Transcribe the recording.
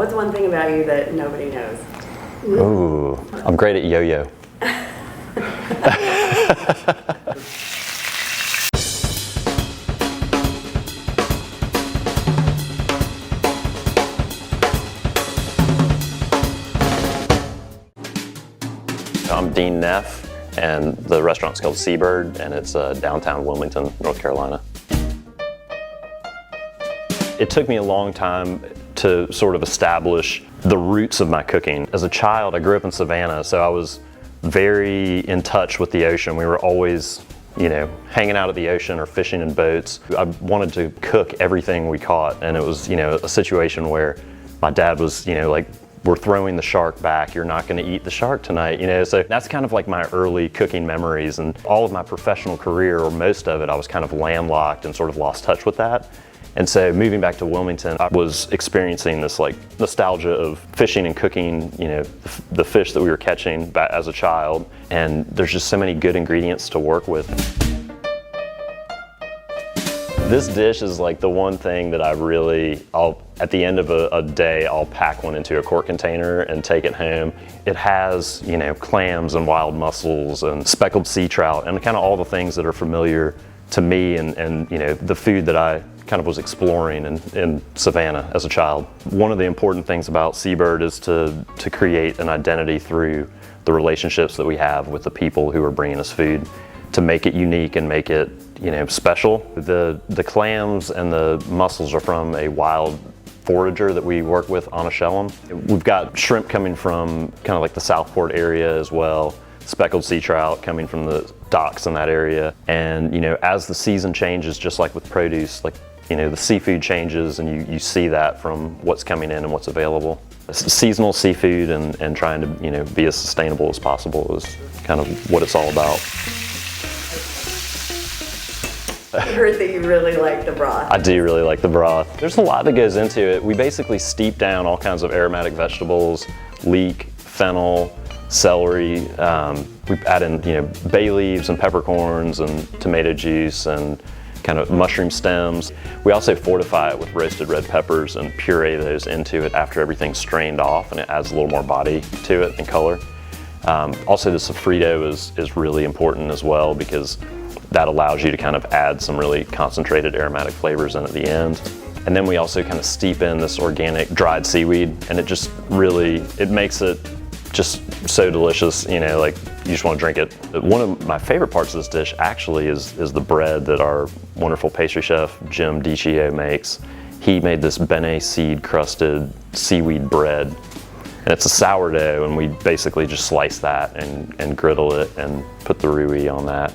What's one thing about you that nobody knows? Ooh, I'm great at yo-yo. I'm Deen Neff, and the restaurant's called Seabird, and it's downtown Wilmington, North Carolina. It took me a long time to sort of establish the roots of my cooking. As a child, I grew up in Savannah, so I was very in touch with the ocean. We were always, hanging out at the ocean or fishing in boats. I wanted to cook everything we caught, and it was, a situation where my dad was, like, we're throwing the shark back, you're not gonna eat the shark tonight, so that's kind of like my early cooking memories. And all of my professional career, or most of it, I was kind of landlocked and sort of lost touch with that. And so moving back to Wilmington, I was experiencing this like nostalgia of fishing and cooking, the fish that we were catching as a child. And there's just so many good ingredients to work with. This dish is like the one thing that at the end of a day, I'll pack one into a quart container and take it home. It has, clams and wild mussels and speckled sea trout and kind of all the things that are familiar to me and the food that I kind of was exploring in Savannah as a child. One of the important things about Seabird is to create an identity through the relationships that we have with the people who are bringing us food, to make it unique and make it special. The clams and the mussels are from a wild forager that we work with on a shellum. We've got shrimp coming from kind of like the Southport area as well, speckled sea trout coming from the docks in that area. And as the season changes, just like with produce, like the seafood changes, and you see that from what's coming in and what's available. Seasonal seafood and trying to be as sustainable as possible is kind of what it's all about. I heard that you really like the broth. I do really like the broth. There's a lot that goes into it. We basically steep down all kinds of aromatic vegetables, leek, fennel, celery. We add in bay leaves and peppercorns and tomato juice and kind of mushroom stems. We also fortify it with roasted red peppers and puree those into it after everything's strained off, and it adds a little more body to it and color. Also the sofrito is really important as well, because that allows you to kind of add some really concentrated aromatic flavors in at the end. And then we also kind of steep in this organic dried seaweed, and it makes it just so delicious, like you just want to drink it. One of my favorite parts of this dish actually is the bread that our wonderful pastry chef, Jim DiCio, makes. He made this bene seed crusted seaweed bread, and it's a sourdough, and we basically just slice that and griddle it and put the roux on that.